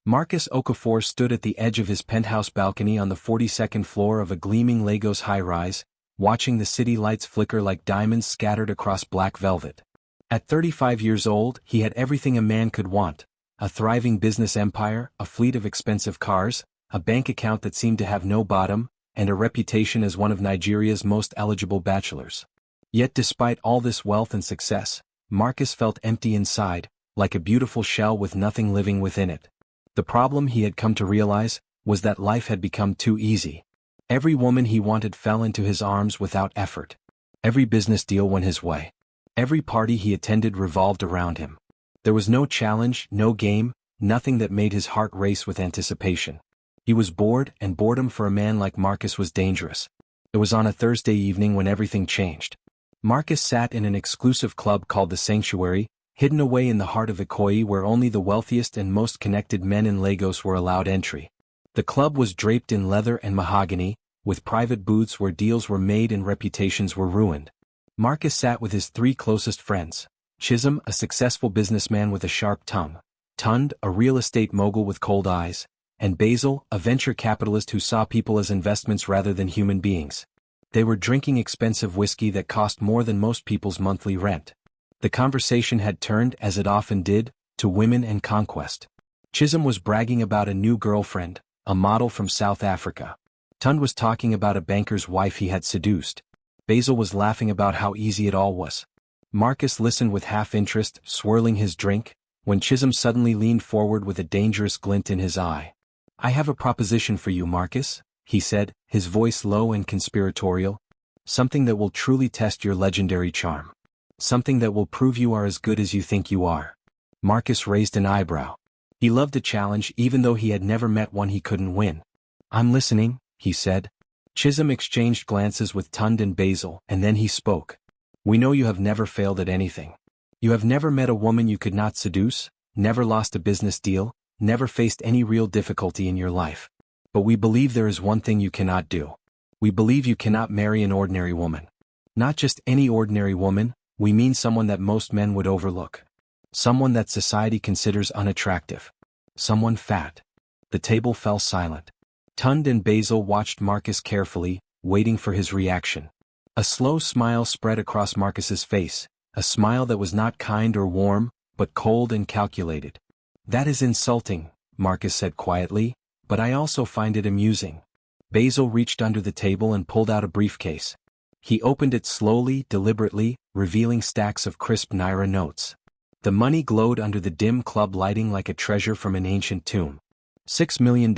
Marcus Okafor stood at the edge of his penthouse balcony on the 42nd floor of a gleaming Lagos high-rise, watching the city lights flicker like diamonds scattered across black velvet. At 35 years old, he had everything a man could want: a thriving business empire, a fleet of expensive cars, a bank account that seemed to have no bottom, and a reputation as one of Nigeria's most eligible bachelors. Yet despite all this wealth and success, Marcus felt empty inside, like a beautiful shell with nothing living within it. The problem, he had come to realize, was that life had become too easy. Every woman he wanted fell into his arms without effort. Every business deal went his way. Every party he attended revolved around him. There was no challenge, no game, nothing that made his heart race with anticipation. He was bored, and boredom for a man like Marcus was dangerous. It was on a Thursday evening when everything changed. Marcus sat in an exclusive club called the Sanctuary, hidden away in the heart of Ikoyi, where only the wealthiest and most connected men in Lagos were allowed entry. The club was draped in leather and mahogany, with private booths where deals were made and reputations were ruined. Marcus sat with his three closest friends: Chisholm, a successful businessman with a sharp tongue; Tund, a real estate mogul with cold eyes; and Basil, a venture capitalist who saw people as investments rather than human beings. They were drinking expensive whiskey that cost more than most people's monthly rent. The conversation had turned, as it often did, to women and conquest. Chisholm was bragging about a new girlfriend, a model from South Africa. Tund was talking about a banker's wife he had seduced. Basil was laughing about how easy it all was. Marcus listened with half-interest, swirling his drink, when Chisholm suddenly leaned forward with a dangerous glint in his eye. "I have a proposition for you, Marcus," he said, his voice low and conspiratorial. "Something that will truly test your legendary charm. Something that will prove you are as good as you think you are." Marcus raised an eyebrow. He loved a challenge, even though he had never met one he couldn't win. "I'm listening," he said. Chisholm exchanged glances with Tund and Basil, and then he spoke. "We know you have never failed at anything. You have never met a woman you could not seduce, never lost a business deal, never faced any real difficulty in your life. But we believe there is one thing you cannot do. We believe you cannot marry an ordinary woman. Not just any ordinary woman, we mean someone that most men would overlook. Someone that society considers unattractive. Someone fat." The table fell silent. Tund and Basil watched Marcus carefully, waiting for his reaction. A slow smile spread across Marcus's face, a smile that was not kind or warm, but cold and calculated. "That is insulting," Marcus said quietly, "but I also find it amusing." Basil reached under the table and pulled out a briefcase. He opened it slowly, deliberately, revealing stacks of crisp Naira notes. The money glowed under the dim club lighting like a treasure from an ancient tomb. $6 million,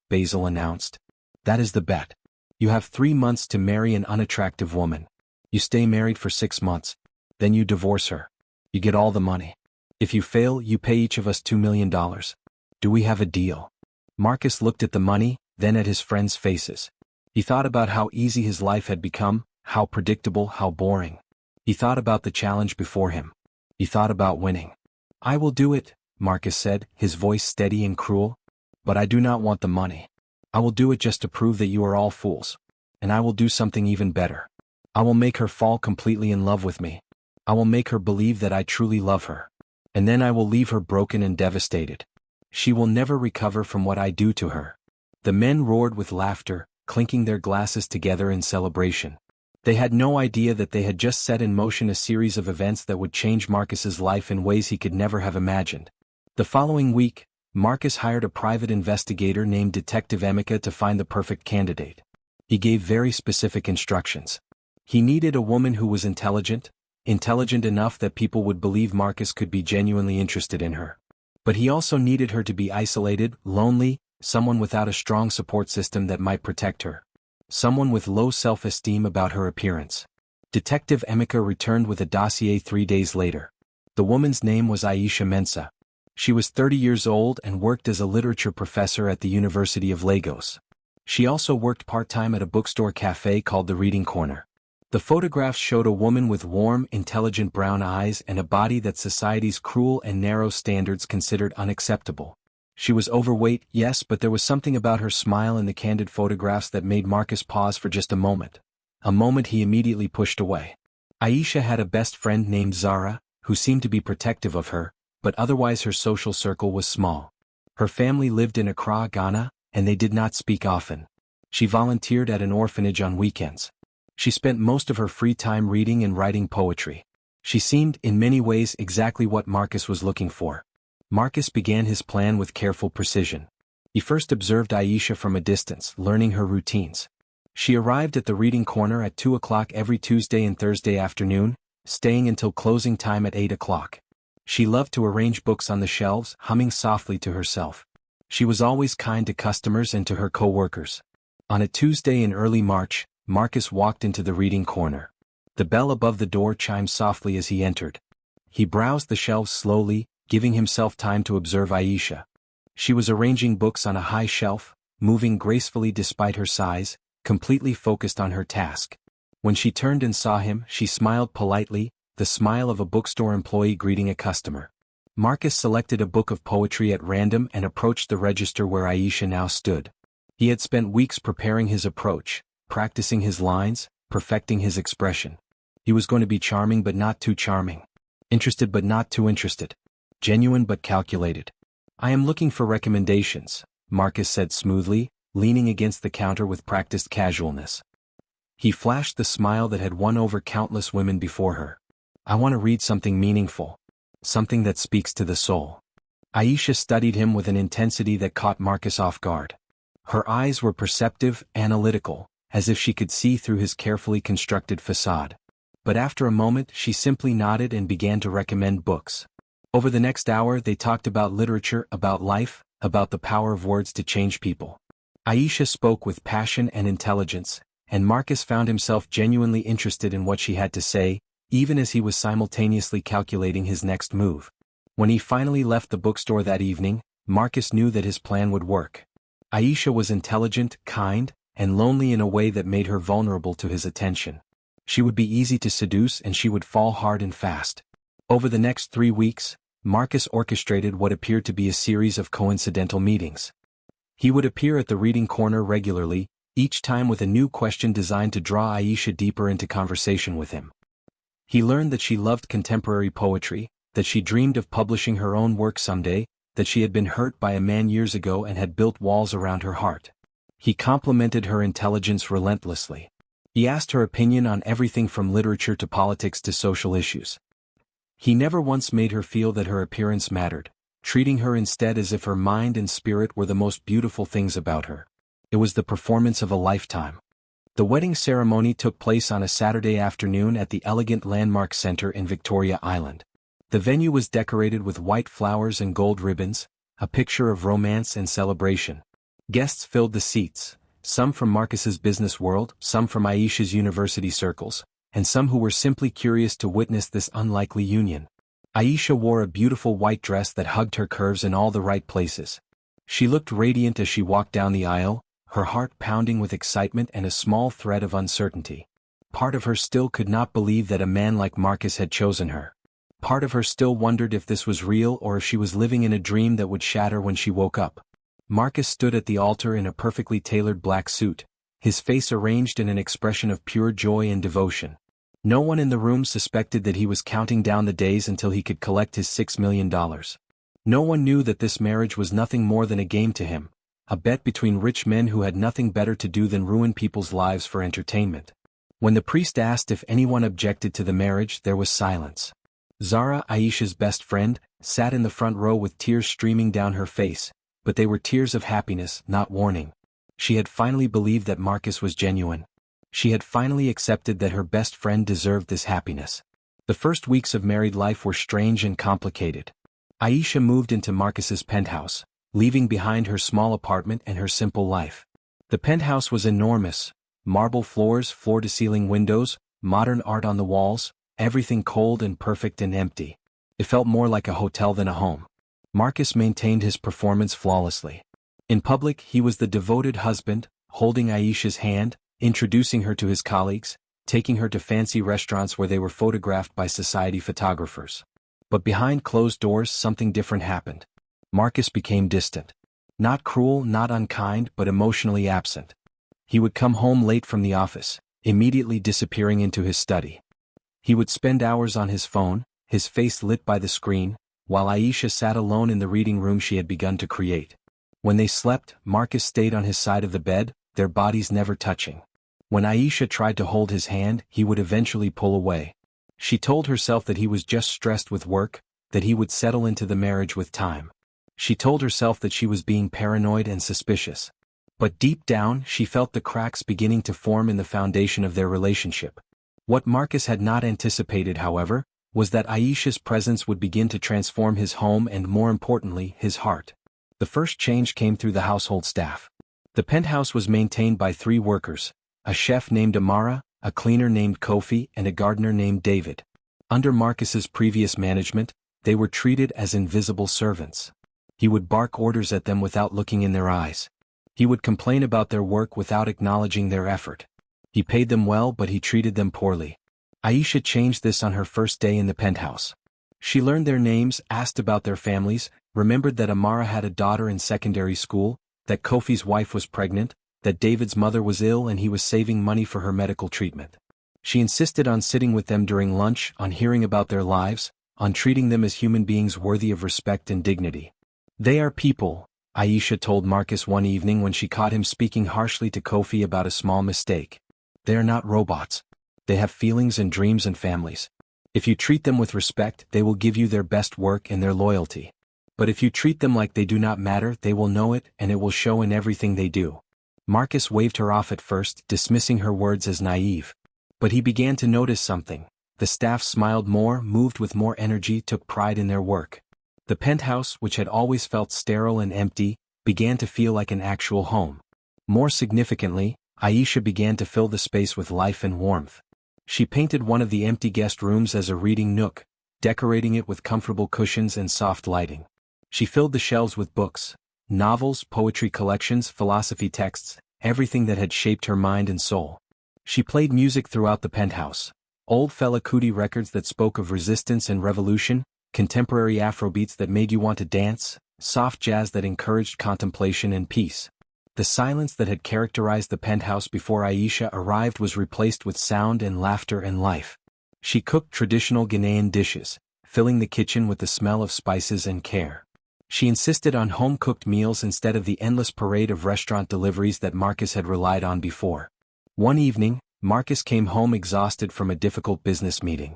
Basil announced. "That is the bet. You have 3 months to marry an unattractive woman. You stay married for 6 months. Then you divorce her. You get all the money. If you fail, you pay each of us $2 million. Do we have a deal?" Marcus looked at the money, then at his friends' faces. He thought about how easy his life had become, how predictable, how boring. He thought about the challenge before him. He thought about winning. "I will do it," Marcus said, his voice steady and cruel. "But I do not want the money. I will do it just to prove that you are all fools. And I will do something even better. I will make her fall completely in love with me. I will make her believe that I truly love her. And then I will leave her broken and devastated. She will never recover from what I do to her." The men roared with laughter, clinking their glasses together in celebration. They had no idea that they had just set in motion a series of events that would change Marcus's life in ways he could never have imagined. The following week, Marcus hired a private investigator named Detective Emeka to find the perfect candidate. He gave very specific instructions. He needed a woman who was intelligent enough that people would believe Marcus could be genuinely interested in her. But he also needed her to be isolated, lonely, someone without a strong support system that might protect her. Someone with low self-esteem about her appearance. Detective Emeka returned with a dossier 3 days later. The woman's name was Aisha Mensah. She was 30 years old and worked as a literature professor at the University of Lagos. She also worked part-time at a bookstore cafe called the Reading Corner. The photographs showed a woman with warm, intelligent brown eyes and a body that society's cruel and narrow standards considered unacceptable. She was overweight, yes, but there was something about her smile in the candid photographs that made Marcus pause for just a moment he immediately pushed away. Aisha had a best friend named Zara, who seemed to be protective of her, but otherwise her social circle was small. Her family lived in Accra, Ghana, and they did not speak often. She volunteered at an orphanage on weekends. She spent most of her free time reading and writing poetry. She seemed, in many ways, exactly what Marcus was looking for. Marcus began his plan with careful precision. He first observed Aisha from a distance, learning her routines. She arrived at the reading corner at 2 o'clock every Tuesday and Thursday afternoon, staying until closing time at 8 o'clock. She loved to arrange books on the shelves, humming softly to herself. She was always kind to customers and to her co-workers. On a Tuesday in early March, Marcus walked into the reading corner. The bell above the door chimed softly as he entered. He browsed the shelves slowly, giving himself time to observe Aisha. She was arranging books on a high shelf, moving gracefully despite her size, completely focused on her task. When she turned and saw him, she smiled politely, the smile of a bookstore employee greeting a customer. Marcus selected a book of poetry at random and approached the register where Aisha now stood. He had spent weeks preparing his approach, practicing his lines, perfecting his expression. He was going to be charming but not too charming. Interested but not too interested. Genuine but calculated. "I am looking for recommendations," Marcus said smoothly, leaning against the counter with practiced casualness. He flashed the smile that had won over countless women before her. "I want to read something meaningful. Something that speaks to the soul." Aisha studied him with an intensity that caught Marcus off guard. Her eyes were perceptive, analytical, as if she could see through his carefully constructed facade. But after a moment she simply nodded and began to recommend books. Over the next hour they talked about literature, about life, about the power of words to change people. Aisha spoke with passion and intelligence, and Marcus found himself genuinely interested in what she had to say, even as he was simultaneously calculating his next move. When he finally left the bookstore that evening, Marcus knew that his plan would work. Aisha was intelligent, kind, and lonely in a way that made her vulnerable to his attention. She would be easy to seduce and she would fall hard and fast. Over the next 3 weeks, Marcus orchestrated what appeared to be a series of coincidental meetings. He would appear at the reading corner regularly, each time with a new question designed to draw Aisha deeper into conversation with him. He learned that she loved contemporary poetry, that she dreamed of publishing her own work someday, that she had been hurt by a man years ago and had built walls around her heart. He complimented her intelligence relentlessly. He asked her opinion on everything from literature to politics to social issues. He never once made her feel that her appearance mattered, treating her instead as if her mind and spirit were the most beautiful things about her. It was the performance of a lifetime. The wedding ceremony took place on a Saturday afternoon at the elegant Landmark Center in Victoria Island. The venue was decorated with white flowers and gold ribbons, a picture of romance and celebration. Guests filled the seats, some from Marcus's business world, some from Aisha's university circles, and some who were simply curious to witness this unlikely union. Aisha wore a beautiful white dress that hugged her curves in all the right places. She looked radiant as she walked down the aisle, her heart pounding with excitement and a small thread of uncertainty. Part of her still could not believe that a man like Marcus had chosen her. Part of her still wondered if this was real or if she was living in a dream that would shatter when she woke up. Marcus stood at the altar in a perfectly tailored black suit, his face arranged in an expression of pure joy and devotion. No one in the room suspected that he was counting down the days until he could collect his $6 million. No one knew that this marriage was nothing more than a game to him, a bet between rich men who had nothing better to do than ruin people's lives for entertainment. When the priest asked if anyone objected to the marriage, there was silence. Zara, Aisha's best friend, sat in the front row with tears streaming down her face, but they were tears of happiness, not warning. She had finally believed that Marcus was genuine. She had finally accepted that her best friend deserved this happiness. The first weeks of married life were strange and complicated. Aisha moved into Marcus's penthouse, leaving behind her small apartment and her simple life. The penthouse was enormous, marble floors, floor-to-ceiling windows, modern art on the walls, everything cold and perfect and empty. It felt more like a hotel than a home. Marcus maintained his performance flawlessly. In public he was the devoted husband, holding Aisha's hand, introducing her to his colleagues, taking her to fancy restaurants where they were photographed by society photographers. But behind closed doors something different happened. Marcus became distant. Not cruel, not unkind, but emotionally absent. He would come home late from the office, immediately disappearing into his study. He would spend hours on his phone, his face lit by the screen, while Aisha sat alone in the reading room she had begun to create. When they slept, Marcus stayed on his side of the bed, their bodies never touching. When Aisha tried to hold his hand, he would eventually pull away. She told herself that he was just stressed with work, that he would settle into the marriage with time. She told herself that she was being paranoid and suspicious. But deep down, she felt the cracks beginning to form in the foundation of their relationship. What Marcus had not anticipated, however, was that Aisha's presence would begin to transform his home and, more importantly, his heart. The first change came through the household staff. The penthouse was maintained by 3 workers, a chef named Amara, a cleaner named Kofi, and a gardener named David. Under Marcus's previous management, they were treated as invisible servants. He would bark orders at them without looking in their eyes. He would complain about their work without acknowledging their effort. He paid them well, but he treated them poorly. Aisha changed this on her first day in the penthouse. She learned their names, asked about their families, remembered that Amara had a daughter in secondary school, that Kofi's wife was pregnant, that David's mother was ill and he was saving money for her medical treatment. She insisted on sitting with them during lunch, on hearing about their lives, on treating them as human beings worthy of respect and dignity. "They are people," Aisha told Marcus one evening when she caught him speaking harshly to Kofi about a small mistake. "They are not robots. They have feelings and dreams and families. If you treat them with respect, they will give you their best work and their loyalty. But if you treat them like they do not matter, they will know it, and it will show in everything they do." Marcus waved her off at first, dismissing her words as naive. But he began to notice something. The staff smiled more, moved with more energy, took pride in their work. The penthouse, which had always felt sterile and empty, began to feel like an actual home. More significantly, Aisha began to fill the space with life and warmth. She painted one of the empty guest rooms as a reading nook, decorating it with comfortable cushions and soft lighting. She filled the shelves with books, novels, poetry collections, philosophy texts, everything that had shaped her mind and soul. She played music throughout the penthouse, old Fela Kuti records that spoke of resistance and revolution, contemporary Afrobeats that made you want to dance, soft jazz that encouraged contemplation and peace. The silence that had characterized the penthouse before Aisha arrived was replaced with sound and laughter and life. She cooked traditional Ghanaian dishes, filling the kitchen with the smell of spices and care. She insisted on home-cooked meals instead of the endless parade of restaurant deliveries that Marcus had relied on before. One evening, Marcus came home exhausted from a difficult business meeting.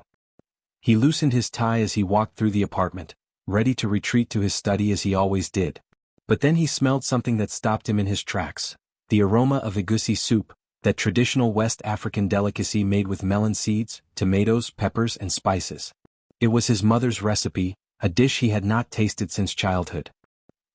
He loosened his tie as he walked through the apartment, ready to retreat to his study as he always did. But then he smelled something that stopped him in his tracks: the aroma of egusi soup, that traditional West African delicacy made with melon seeds, tomatoes, peppers, and spices. It was his mother's recipe, a dish he had not tasted since childhood.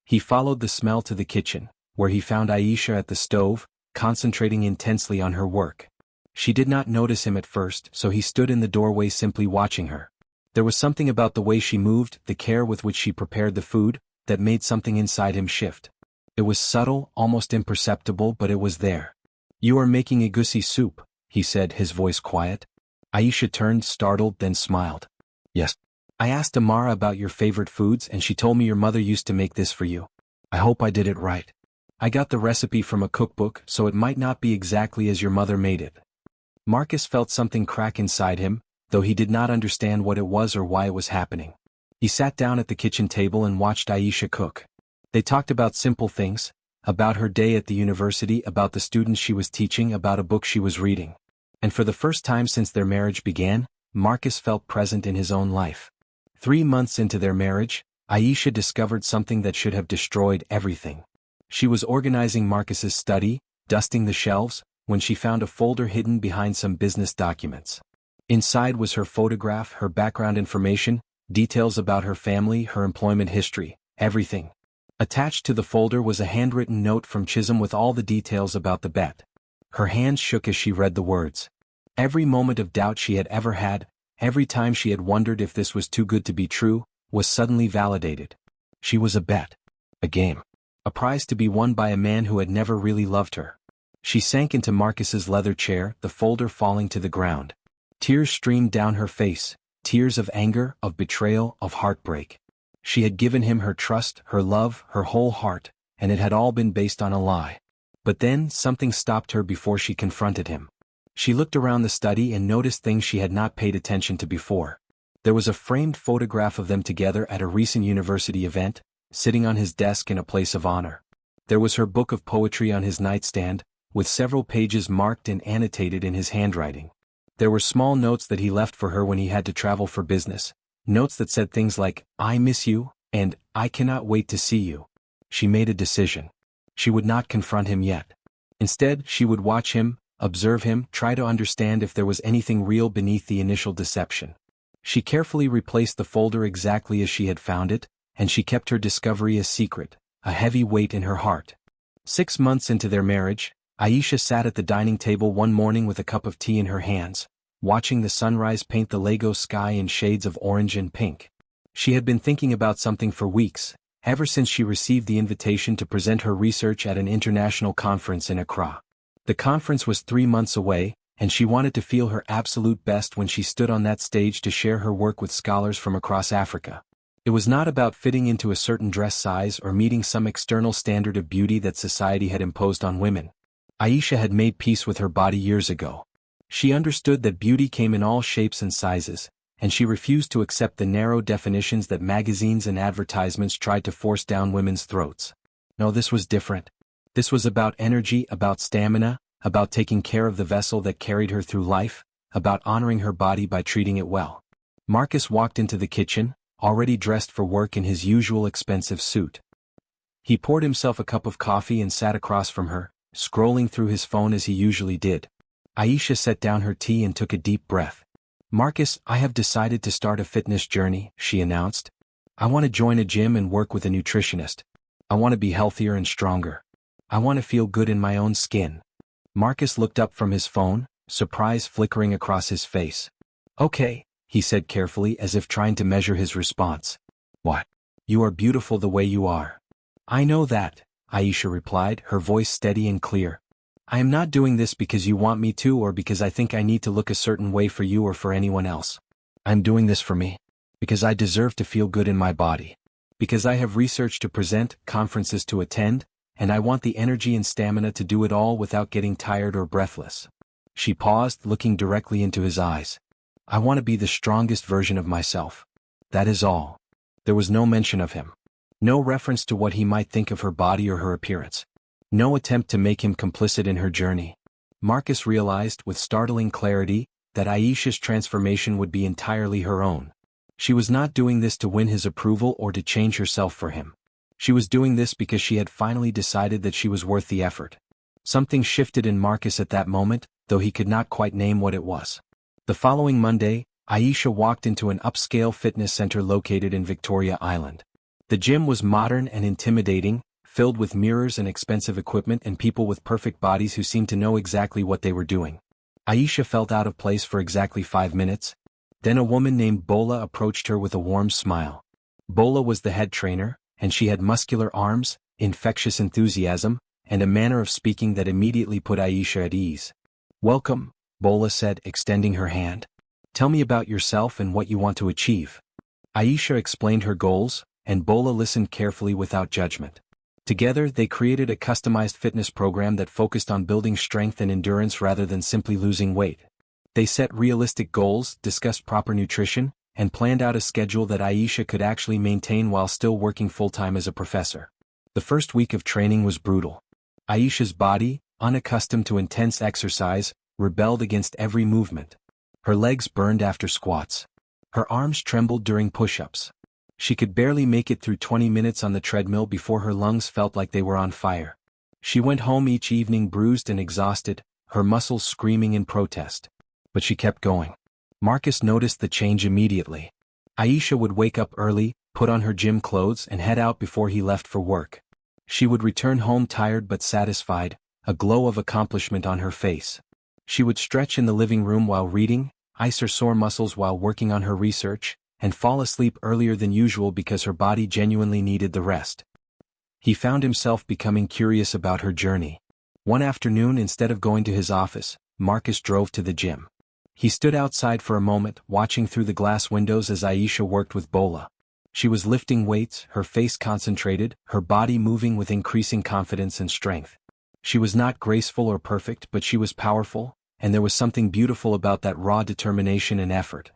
He followed the smell to the kitchen, where he found Aisha at the stove, concentrating intensely on her work. She did not notice him at first, so he stood in the doorway simply watching her. There was something about the way she moved, the care with which she prepared the food, that made something inside him shift. It was subtle, almost imperceptible, but it was there. "You are making egusi soup," he said, his voice quiet. Aisha turned, startled, then smiled. "Yes. I asked Amara about your favorite foods and she told me your mother used to make this for you. I hope I did it right. I got the recipe from a cookbook, so it might not be exactly as your mother made it." Marcus felt something crack inside him, though he did not understand what it was or why it was happening. He sat down at the kitchen table and watched Aisha cook. They talked about simple things, about her day at the university, about the students she was teaching, about a book she was reading. And for the first time since their marriage began, Marcus felt present in his own life. 3 months into their marriage, Aisha discovered something that should have destroyed everything. She was organizing Marcus's study, dusting the shelves, when she found a folder hidden behind some business documents. Inside was her photograph, her background information, details about her family, her employment history, everything. Attached to the folder was a handwritten note from Chisholm with all the details about the bet. Her hands shook as she read the words. Every moment of doubt she had ever had, every time she had wondered if this was too good to be true, was suddenly validated. She was a bet. A game. A prize to be won by a man who had never really loved her. She sank into Marcus's leather chair, the folder falling to the ground. Tears streamed down her face, tears of anger, of betrayal, of heartbreak. She had given him her trust, her love, her whole heart, and it had all been based on a lie. But then, something stopped her before she confronted him. She looked around the study and noticed things she had not paid attention to before. There was a framed photograph of them together at a recent university event, sitting on his desk in a place of honor. There was her book of poetry on his nightstand, with several pages marked and annotated in his handwriting. There were small notes that he left for her when he had to travel for business, notes that said things like, "I miss you," and "I cannot wait to see you." She made a decision. She would not confront him yet. Instead, she would watch him, observe him, try to understand if there was anything real beneath the initial deception. She carefully replaced the folder exactly as she had found it, and she kept her discovery a secret, a heavy weight in her heart. 6 months into their marriage, Aisha sat at the dining table one morning with a cup of tea in her hands, watching the sunrise paint the Lagos sky in shades of orange and pink. She had been thinking about something for weeks, ever since she received the invitation to present her research at an international conference in Accra. The conference was 3 months away, and she wanted to feel her absolute best when she stood on that stage to share her work with scholars from across Africa. It was not about fitting into a certain dress size or meeting some external standard of beauty that society had imposed on women. Aisha had made peace with her body years ago. She understood that beauty came in all shapes and sizes, and she refused to accept the narrow definitions that magazines and advertisements tried to force down women's throats. No, this was different. This was about energy, about stamina, about taking care of the vessel that carried her through life, about honoring her body by treating it well. Marcus walked into the kitchen, already dressed for work in his usual expensive suit. He poured himself a cup of coffee and sat across from her, scrolling through his phone as he usually did. Aisha set down her tea and took a deep breath. "Marcus, I have decided to start a fitness journey," she announced. "I want to join a gym and work with a nutritionist. I want to be healthier and stronger. I want to feel good in my own skin." Marcus looked up from his phone, surprise flickering across his face. "Okay," he said carefully as if trying to measure his response. "What? You are beautiful the way you are." "I know that," Aisha replied, her voice steady and clear. "I am not doing this because you want me to or because I think I need to look a certain way for you or for anyone else. I'm doing this for me. Because I deserve to feel good in my body. Because I have research to present, conferences to attend, and I want the energy and stamina to do it all without getting tired or breathless." She paused, looking directly into his eyes. "I want to be the strongest version of myself. That is all." There was no mention of him. No reference to what he might think of her body or her appearance. No attempt to make him complicit in her journey. Marcus realized with startling clarity that Aisha's transformation would be entirely her own. She was not doing this to win his approval or to change herself for him. She was doing this because she had finally decided that she was worth the effort. Something shifted in Marcus at that moment, though he could not quite name what it was. The following Monday, Aisha walked into an upscale fitness center located in Victoria Island. The gym was modern and intimidating, filled with mirrors and expensive equipment and people with perfect bodies who seemed to know exactly what they were doing. Aisha felt out of place for exactly 5 minutes. Then a woman named Bola approached her with a warm smile. Bola was the head trainer, and she had muscular arms, infectious enthusiasm, and a manner of speaking that immediately put Aisha at ease. "Welcome," Bola said, extending her hand. "Tell me about yourself and what you want to achieve." Aisha explained her goals, and Bola listened carefully without judgment. Together they created a customized fitness program that focused on building strength and endurance rather than simply losing weight. They set realistic goals, discussed proper nutrition, and planned out a schedule that Aisha could actually maintain while still working full-time as a professor. The first week of training was brutal. Aisha's body, unaccustomed to intense exercise, rebelled against every movement. Her legs burned after squats. Her arms trembled during push-ups. She could barely make it through 20 minutes on the treadmill before her lungs felt like they were on fire. She went home each evening bruised and exhausted, her muscles screaming in protest. But she kept going. Marcus noticed the change immediately. Aisha would wake up early, put on her gym clothes and head out before he left for work. She would return home tired but satisfied, a glow of accomplishment on her face. She would stretch in the living room while reading, ice her sore muscles while working on her research, and fall asleep earlier than usual because her body genuinely needed the rest. He found himself becoming curious about her journey. One afternoon, instead of going to his office, Marcus drove to the gym. He stood outside for a moment, watching through the glass windows as Aisha worked with Bola. She was lifting weights, her face concentrated, her body moving with increasing confidence and strength. She was not graceful or perfect, but she was powerful, and there was something beautiful about that raw determination and effort.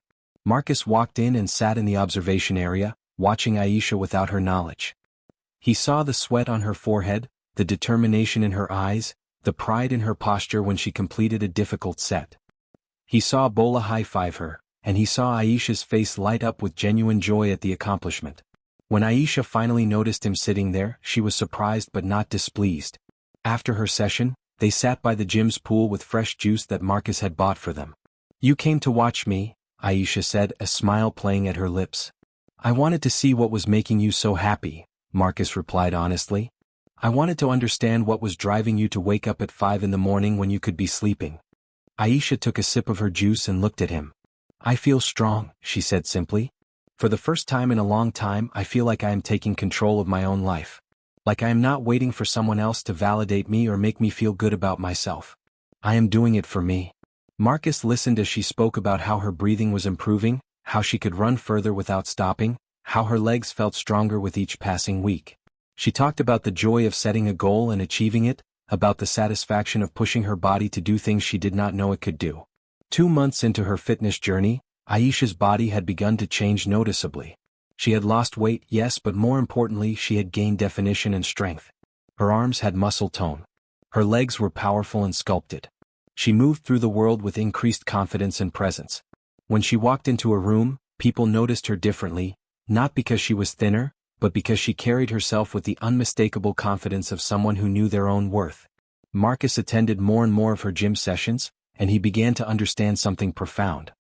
Marcus walked in and sat in the observation area, watching Aisha without her knowledge. He saw the sweat on her forehead, the determination in her eyes, the pride in her posture when she completed a difficult set. He saw Bola high-five her, and he saw Aisha's face light up with genuine joy at the accomplishment. When Aisha finally noticed him sitting there, she was surprised but not displeased. After her session, they sat by the gym's pool with fresh juice that Marcus had bought for them. "You came to watch me," Aisha said, a smile playing at her lips. "I wanted to see what was making you so happy," Marcus replied honestly. "I wanted to understand what was driving you to wake up at 5 in the morning when you could be sleeping." Aisha took a sip of her juice and looked at him. "I feel strong," she said simply. "For the first time in a long time I feel like I am taking control of my own life. Like I am not waiting for someone else to validate me or make me feel good about myself. I am doing it for me." Marcus listened as she spoke about how her breathing was improving, how she could run further without stopping, how her legs felt stronger with each passing week. She talked about the joy of setting a goal and achieving it, about the satisfaction of pushing her body to do things she did not know it could do. 2 months into her fitness journey, Aisha's body had begun to change noticeably. She had lost weight, yes, but more importantly she had gained definition and strength. Her arms had muscle tone. Her legs were powerful and sculpted. She moved through the world with increased confidence and presence. When she walked into a room, people noticed her differently, not because she was thinner, but because she carried herself with the unmistakable confidence of someone who knew their own worth. Marcus attended more and more of her gym sessions, and he began to understand something profound.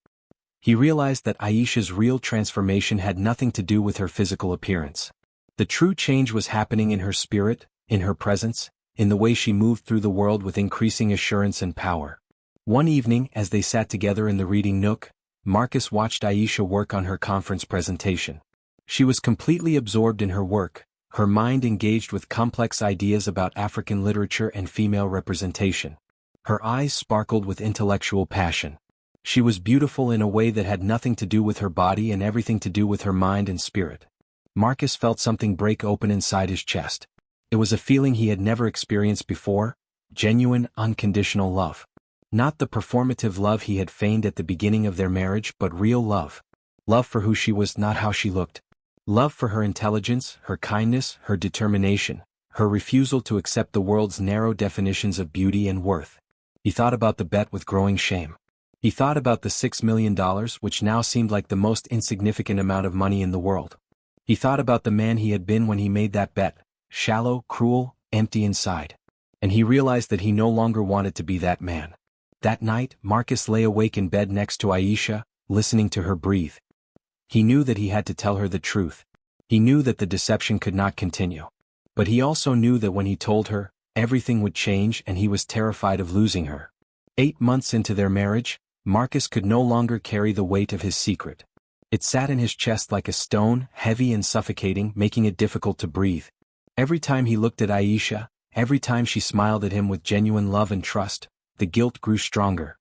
He realized that Aisha's real transformation had nothing to do with her physical appearance. The true change was happening in her spirit, in her presence, in the way she moved through the world with increasing assurance and power. One evening, as they sat together in the reading nook, Marcus watched Aisha work on her conference presentation. She was completely absorbed in her work, her mind engaged with complex ideas about African literature and female representation. Her eyes sparkled with intellectual passion. She was beautiful in a way that had nothing to do with her body and everything to do with her mind and spirit. Marcus felt something break open inside his chest. It was a feeling he had never experienced before, genuine, unconditional love. Not the performative love he had feigned at the beginning of their marriage, but real love. Love for who she was, not how she looked. Love for her intelligence, her kindness, her determination, her refusal to accept the world's narrow definitions of beauty and worth. He thought about the bet with growing shame. He thought about the $6 million, which now seemed like the most insignificant amount of money in the world. He thought about the man he had been when he made that bet, shallow, cruel, empty inside. And he realized that he no longer wanted to be that man. That night, Marcus lay awake in bed next to Aisha, listening to her breathe. He knew that he had to tell her the truth. He knew that the deception could not continue. But he also knew that when he told her, everything would change, and he was terrified of losing her. 8 months into their marriage, Marcus could no longer carry the weight of his secret. It sat in his chest like a stone, heavy and suffocating, making it difficult to breathe. Every time he looked at Aisha, every time she smiled at him with genuine love and trust, the guilt grew stronger.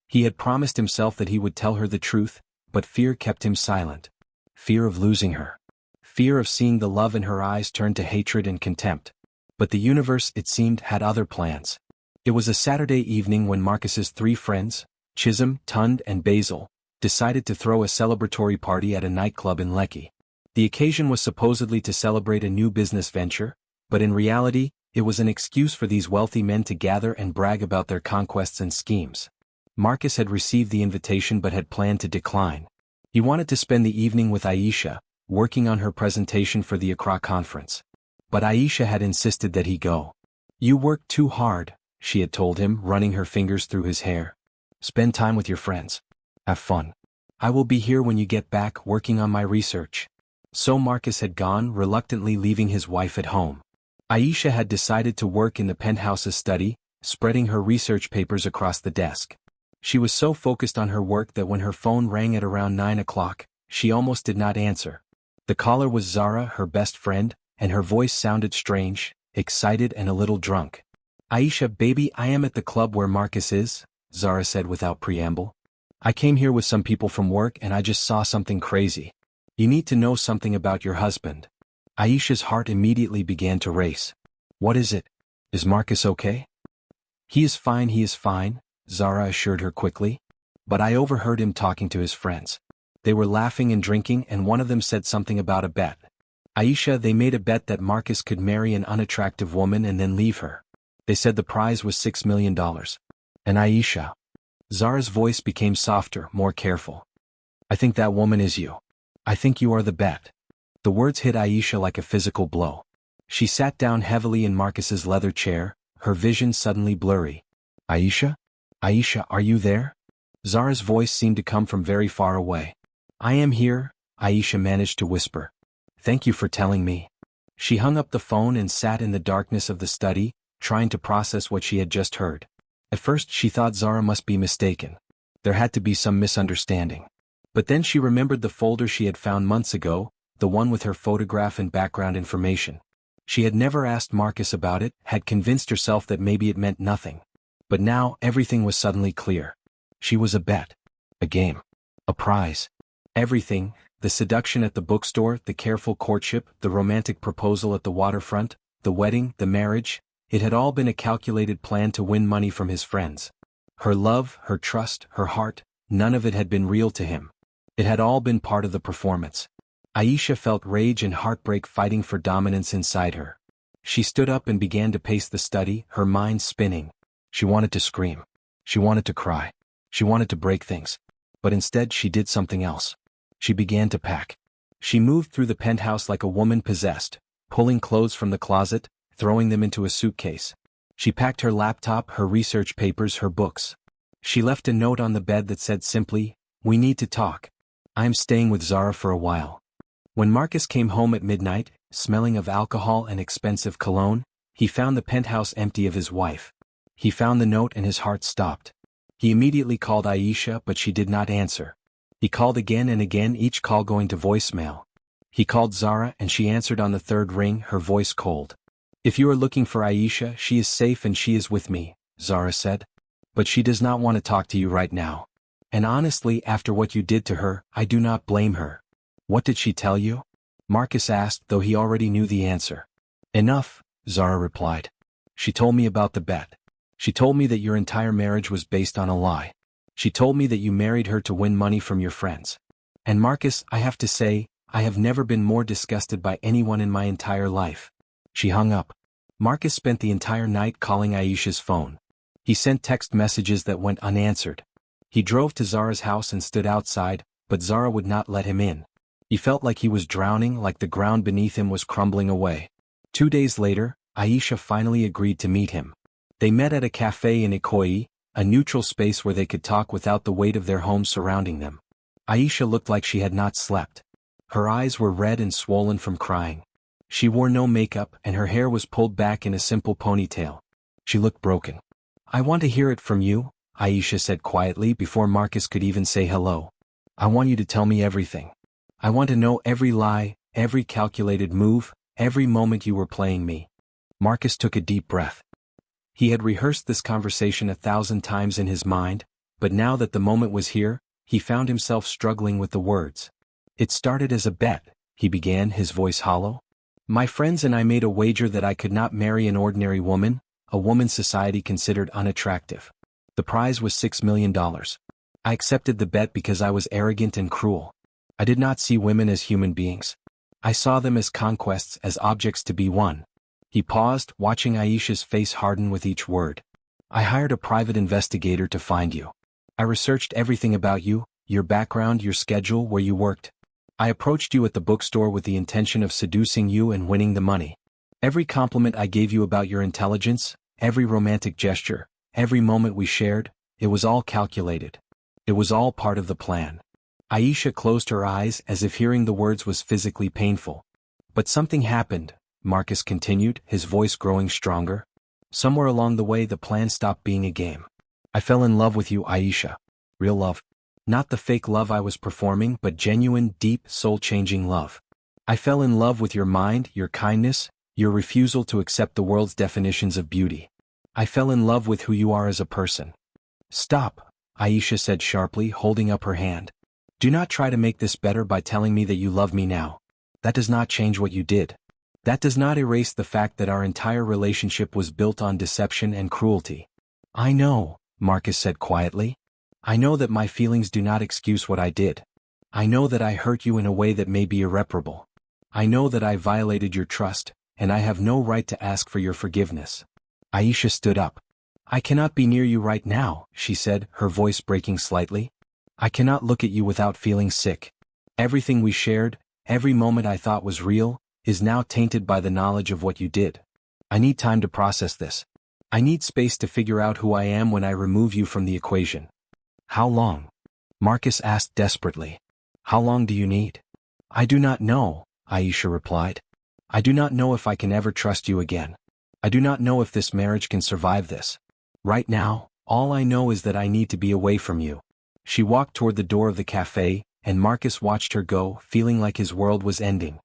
He had promised himself that he would tell her the truth, but fear kept him silent. Fear of losing her. Fear of seeing the love in her eyes turn to hatred and contempt. But the universe, it seemed, had other plans. It was a Saturday evening when Marcus's 3 friends, Chisholm, Tund, and Basil, decided to throw a celebratory party at a nightclub in Lekki. The occasion was supposedly to celebrate a new business venture, but in reality, it was an excuse for these wealthy men to gather and brag about their conquests and schemes. Marcus had received the invitation but had planned to decline. He wanted to spend the evening with Aisha, working on her presentation for the Accra conference. But Aisha had insisted that he go. "You work too hard," she had told him, running her fingers through his hair. "Spend time with your friends. Have fun. I will be here when you get back, working on my research." So Marcus had gone, reluctantly leaving his wife at home. Aisha had decided to work in the penthouse's study, spreading her research papers across the desk. She was so focused on her work that when her phone rang at around 9 o'clock, she almost did not answer. The caller was Zara, her best friend, and her voice sounded strange, excited and a little drunk. "Aisha, baby, I am at the club where Marcus is," Zara said without preamble. "I came here with some people from work and I just saw something crazy. You need to know something about your husband." Aisha's heart immediately began to race. "What is it? Is Marcus okay?" He is fine, Zara assured her quickly. "But I overheard him talking to his friends. They were laughing and drinking, and one of them said something about a bet. Aisha, they made a bet that Marcus could marry an unattractive woman and then leave her. They said the prize was $6 million. And Aisha. Zara's voice became softer, more careful. I think that woman is you. I think you are the bet. The words hit Aisha like a physical blow. She sat down heavily in Marcus's leather chair, her vision suddenly blurry. Aisha? Aisha, are you there? Zara's voice seemed to come from very far away. I am here, Aisha managed to whisper. Thank you for telling me. She hung up the phone and sat in the darkness of the study, trying to process what she had just heard. At first she thought Zara must be mistaken. There had to be some misunderstanding. But then she remembered the folder she had found months ago, the one with her photograph and background information. She had never asked Marcus about it, had convinced herself that maybe it meant nothing. But now everything was suddenly clear. She was a bet. A game. A prize. Everything, the seduction at the bookstore, the careful courtship, the romantic proposal at the waterfront, the wedding, the marriage, it had all been a calculated plan to win money from his friends. Her love, her trust, her heart, none of it had been real to him. It had all been part of the performance. Aisha felt rage and heartbreak fighting for dominance inside her. She stood up and began to pace the study, her mind spinning. She wanted to scream. She wanted to cry. She wanted to break things. But instead she did something else. She began to pack. She moved through the penthouse like a woman possessed, pulling clothes from the closet, throwing them into a suitcase. She packed her laptop, her research papers, her books. She left a note on the bed that said simply, "We need to talk. I am staying with Zara for a while." When Marcus came home at midnight, smelling of alcohol and expensive cologne, he found the penthouse empty of his wife. He found the note and his heart stopped. He immediately called Aisha, but she did not answer. He called again and again, each call going to voicemail. He called Zara and she answered on the third ring, her voice cold. "If you are looking for Aisha, she is safe and she is with me," Zara said. "But she does not want to talk to you right now. And honestly, after what you did to her, I do not blame her." "What did she tell you?" Marcus asked, though he already knew the answer. "Enough," Zara replied. "She told me about the bet. She told me that your entire marriage was based on a lie. She told me that you married her to win money from your friends. And Marcus, I have to say, I have never been more disgusted by anyone in my entire life." She hung up. Marcus spent the entire night calling Aisha's phone. He sent text messages that went unanswered. He drove to Zara's house and stood outside, but Zara would not let him in. He felt like he was drowning, like the ground beneath him was crumbling away. 2 days later, Aisha finally agreed to meet him. They met at a cafe in Ikoyi, a neutral space where they could talk without the weight of their homes surrounding them. Aisha looked like she had not slept. Her eyes were red and swollen from crying. She wore no makeup and her hair was pulled back in a simple ponytail. She looked broken. "I want to hear it from you," Aisha said quietly before Marcus could even say hello. "I want you to tell me everything. I want to know every lie, every calculated move, every moment you were playing me." Marcus took a deep breath. He had rehearsed this conversation 1,000 times in his mind, but now that the moment was here, he found himself struggling with the words. "It started as a bet," he began, his voice hollow. "My friends and I made a wager that I could not marry an ordinary woman, a woman society considered unattractive. The prize was $6 million. I accepted the bet because I was arrogant and cruel. I did not see women as human beings. I saw them as conquests, as objects to be won." He paused, watching Aisha's face harden with each word. "I hired a private investigator to find you. I researched everything about you, your background, your schedule, where you worked. I approached you at the bookstore with the intention of seducing you and winning the money. Every compliment I gave you about your intelligence, every romantic gesture, every moment we shared, it was all calculated. It was all part of the plan." Aisha closed her eyes as if hearing the words was physically painful. "But something happened," Marcus continued, his voice growing stronger. "Somewhere along the way the plan stopped being a game. I fell in love with you, Aisha. Real love. Not the fake love I was performing, but genuine, deep, soul-changing love. I fell in love with your mind, your kindness, your refusal to accept the world's definitions of beauty. I fell in love with who you are as a person." "Stop," Aisha said sharply, holding up her hand. "Do not try to make this better by telling me that you love me now. That does not change what you did. That does not erase the fact that our entire relationship was built on deception and cruelty." "I know," Marcus said quietly. "I know that my feelings do not excuse what I did. I know that I hurt you in a way that may be irreparable. I know that I violated your trust, and I have no right to ask for your forgiveness. Aisha stood up. I cannot be near you right now, she said, her voice breaking slightly. I cannot look at you without feeling sick. Everything we shared, every moment I thought was real, is now tainted by the knowledge of what you did. I need time to process this. I need space to figure out who I am when I remove you from the equation. How long? Marcus asked desperately. How long do you need? I do not know, Aisha replied. I do not know if I can ever trust you again. I do not know if this marriage can survive this. Right now, all I know is that I need to be away from you. She walked toward the door of the cafe, and Marcus watched her go, feeling like his world was ending.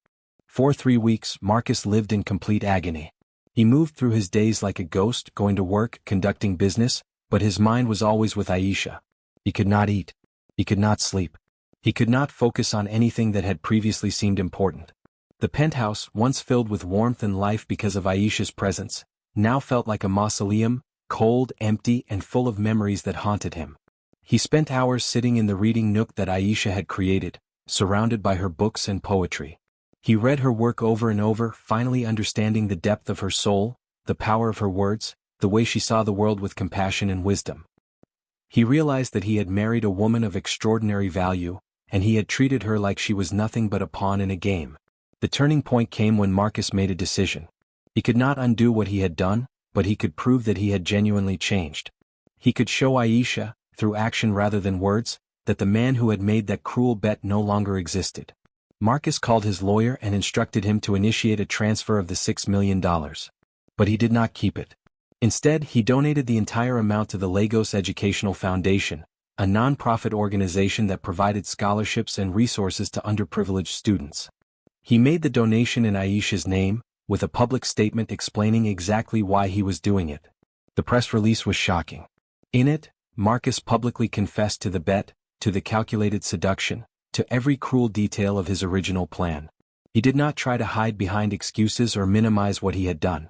For 3 weeks, Marcus lived in complete agony. He moved through his days like a ghost, going to work, conducting business, but his mind was always with Aisha. He could not eat. He could not sleep. He could not focus on anything that had previously seemed important. The penthouse, once filled with warmth and life because of Aisha's presence, now felt like a mausoleum, cold, empty, and full of memories that haunted him. He spent hours sitting in the reading nook that Aisha had created, surrounded by her books and poetry. He read her work over and over, finally understanding the depth of her soul, the power of her words, the way she saw the world with compassion and wisdom. He realized that he had married a woman of extraordinary value, and he had treated her like she was nothing but a pawn in a game. The turning point came when Marcus made a decision. He could not undo what he had done, but he could prove that he had genuinely changed. He could show Aisha, through action rather than words, that the man who had made that cruel bet no longer existed. Marcus called his lawyer and instructed him to initiate a transfer of the $6 million. But he did not keep it. Instead, he donated the entire amount to the Lagos Educational Foundation, a non-profit organization that provided scholarships and resources to underprivileged students. He made the donation in Aisha's name, with a public statement explaining exactly why he was doing it. The press release was shocking. In it, Marcus publicly confessed to the bet, to the calculated seduction, to every cruel detail of his original plan. He did not try to hide behind excuses or minimize what he had done.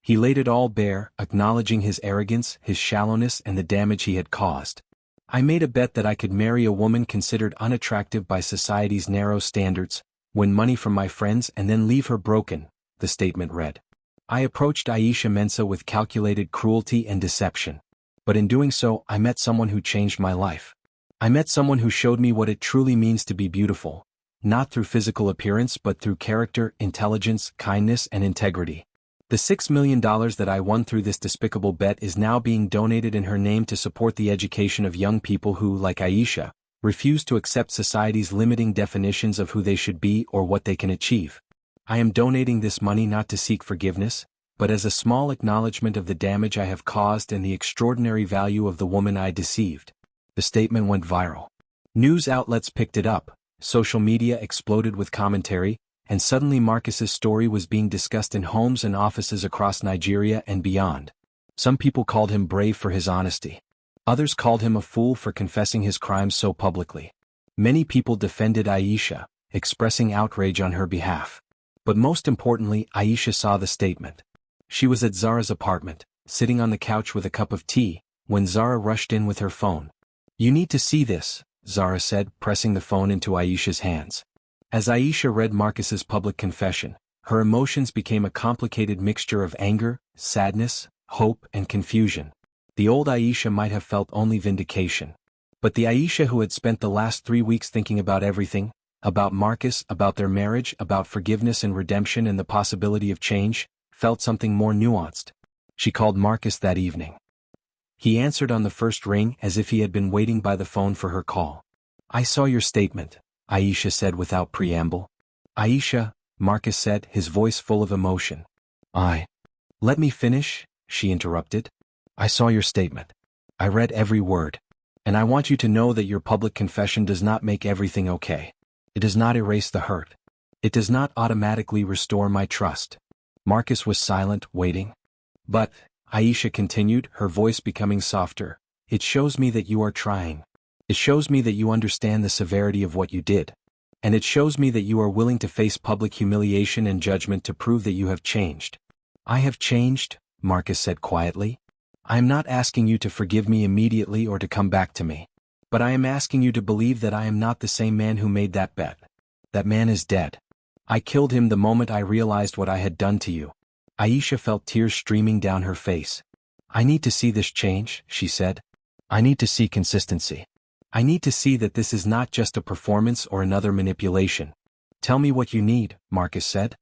He laid it all bare, acknowledging his arrogance, his shallowness, and the damage he had caused. I made a bet that I could marry a woman considered unattractive by society's narrow standards, win money from my friends, and then leave her broken, the statement read. I approached Aisha Mensah with calculated cruelty and deception. But in doing so, I met someone who changed my life. I met someone who showed me what it truly means to be beautiful, not through physical appearance but through character, intelligence, kindness, and integrity. The $6 million that I won through this despicable bet is now being donated in her name to support the education of young people who, like Aisha, refuse to accept society's limiting definitions of who they should be or what they can achieve. I am donating this money not to seek forgiveness, but as a small acknowledgement of the damage I have caused and the extraordinary value of the woman I deceived. The statement went viral. News outlets picked it up, social media exploded with commentary, and suddenly Marcus's story was being discussed in homes and offices across Nigeria and beyond. Some people called him brave for his honesty. Others called him a fool for confessing his crimes so publicly. Many people defended Aisha, expressing outrage on her behalf. But most importantly, Aisha saw the statement. She was at Zara's apartment, sitting on the couch with a cup of tea, when Zara rushed in with her phone. You need to see this, Zara said, pressing the phone into Aisha's hands. As Aisha read Marcus's public confession, her emotions became a complicated mixture of anger, sadness, hope, and confusion. The old Aisha might have felt only vindication. But the Aisha who had spent the last 3 weeks thinking about everything, about Marcus, about their marriage, about forgiveness and redemption and the possibility of change, felt something more nuanced. She called Marcus that evening. He answered on the first ring as if he had been waiting by the phone for her call. I saw your statement, Aisha said without preamble. Aisha, Marcus said, his voice full of emotion. Let me finish, she interrupted. I saw your statement. I read every word. And I want you to know that your public confession does not make everything okay. It does not erase the hurt. It does not automatically restore my trust. Marcus was silent, waiting. But, Aisha continued, her voice becoming softer, it shows me that you are trying. It shows me that you understand the severity of what you did. And it shows me that you are willing to face public humiliation and judgment to prove that you have changed. I have changed, Marcus said quietly. I am not asking you to forgive me immediately or to come back to me. But I am asking you to believe that I am not the same man who made that bet. That man is dead. I killed him the moment I realized what I had done to you. Aisha felt tears streaming down her face. I need to see this change, she said. I need to see consistency. I need to see that this is not just a performance or another manipulation. Tell me what you need, Marcus said.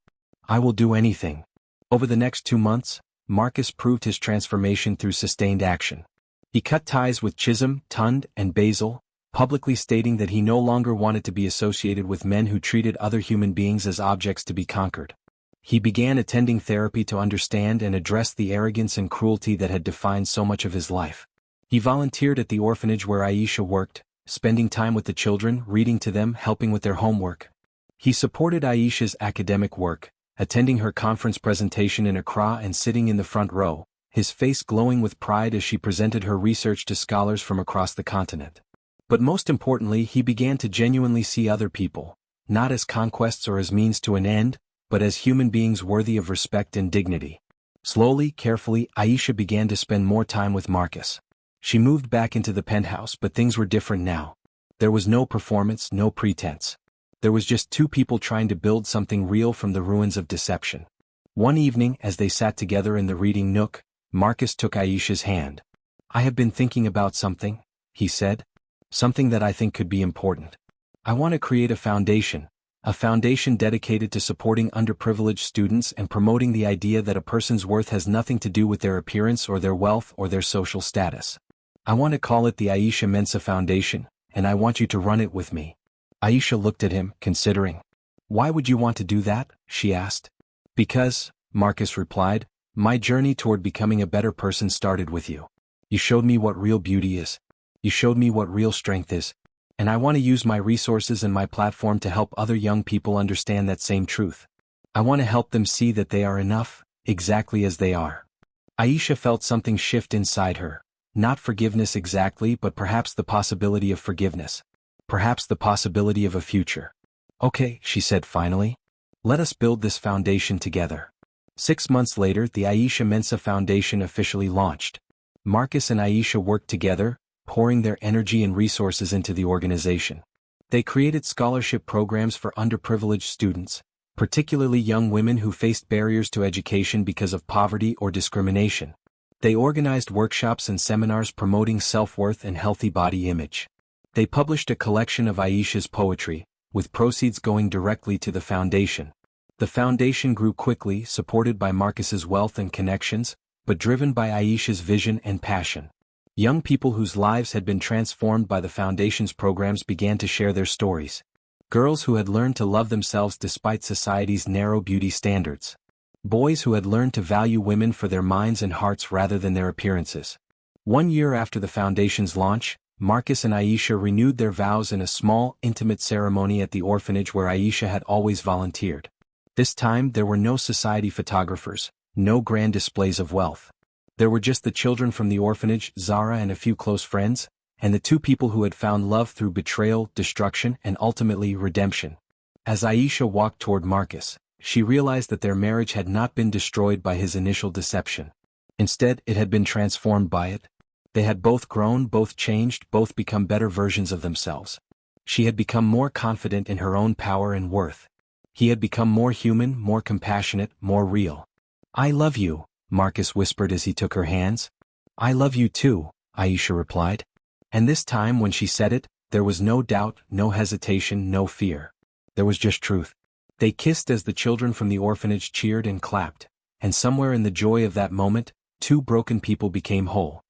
I will do anything. Over the next 2 months, Marcus proved his transformation through sustained action. He cut ties with Chisholm, Tund, and Basil, publicly stating that he no longer wanted to be associated with men who treated other human beings as objects to be conquered. He began attending therapy to understand and address the arrogance and cruelty that had defined so much of his life. He volunteered at the orphanage where Aisha worked, spending time with the children, reading to them, helping with their homework. He supported Aisha's academic work, attending her conference presentation in Accra and sitting in the front row, his face glowing with pride as she presented her research to scholars from across the continent. But most importantly, he began to genuinely see other people, not as conquests or as means to an end, but as human beings worthy of respect and dignity. Slowly, carefully, Aisha began to spend more time with Marcus. She moved back into the penthouse, but things were different now. There was no performance, no pretense. There was just two people trying to build something real from the ruins of deception. One evening, as they sat together in the reading nook, Marcus took Aisha's hand. I have been thinking about something, he said. Something that I think could be important. I want to create a foundation dedicated to supporting underprivileged students and promoting the idea that a person's worth has nothing to do with their appearance or their wealth or their social status. I want to call it the Aisha Mensa Foundation, and I want you to run it with me. Aisha looked at him, considering. Why would you want to do that? She asked. Because, Marcus replied, my journey toward becoming a better person started with you. You showed me what real beauty is. You showed me what real strength is. And I want to use my resources and my platform to help other young people understand that same truth. I want to help them see that they are enough, exactly as they are. Aisha felt something shift inside her. Not forgiveness exactly, but perhaps the possibility of forgiveness. Perhaps the possibility of a future. Okay, she said finally. Let us build this foundation together. 6 months later, the Aisha Mensa Foundation officially launched. Marcus and Aisha worked together, pouring their energy and resources into the organization. They created scholarship programs for underprivileged students, particularly young women who faced barriers to education because of poverty or discrimination. They organized workshops and seminars promoting self-worth and healthy body image. They published a collection of Aisha's poetry, with proceeds going directly to the foundation. The foundation grew quickly, supported by Marcus's wealth and connections, but driven by Aisha's vision and passion. Young people whose lives had been transformed by the foundation's programs began to share their stories. Girls who had learned to love themselves despite society's narrow beauty standards. Boys who had learned to value women for their minds and hearts rather than their appearances. 1 year after the foundation's launch, Marcus and Aisha renewed their vows in a small, intimate ceremony at the orphanage where Aisha had always volunteered. This time there were no society photographers, no grand displays of wealth. There were just the children from the orphanage, Zara and a few close friends, and the two people who had found love through betrayal, destruction, and ultimately redemption. As Aisha walked toward Marcus, she realized that their marriage had not been destroyed by his initial deception. Instead, it had been transformed by it. They had both grown, both changed, both become better versions of themselves. She had become more confident in her own power and worth. He had become more human, more compassionate, more real. I love you, Marcus whispered as he took her hands. I love you too, Aisha replied. And this time when she said it, there was no doubt, no hesitation, no fear. There was just truth. They kissed as the children from the orphanage cheered and clapped, and somewhere in the joy of that moment, two broken people became whole.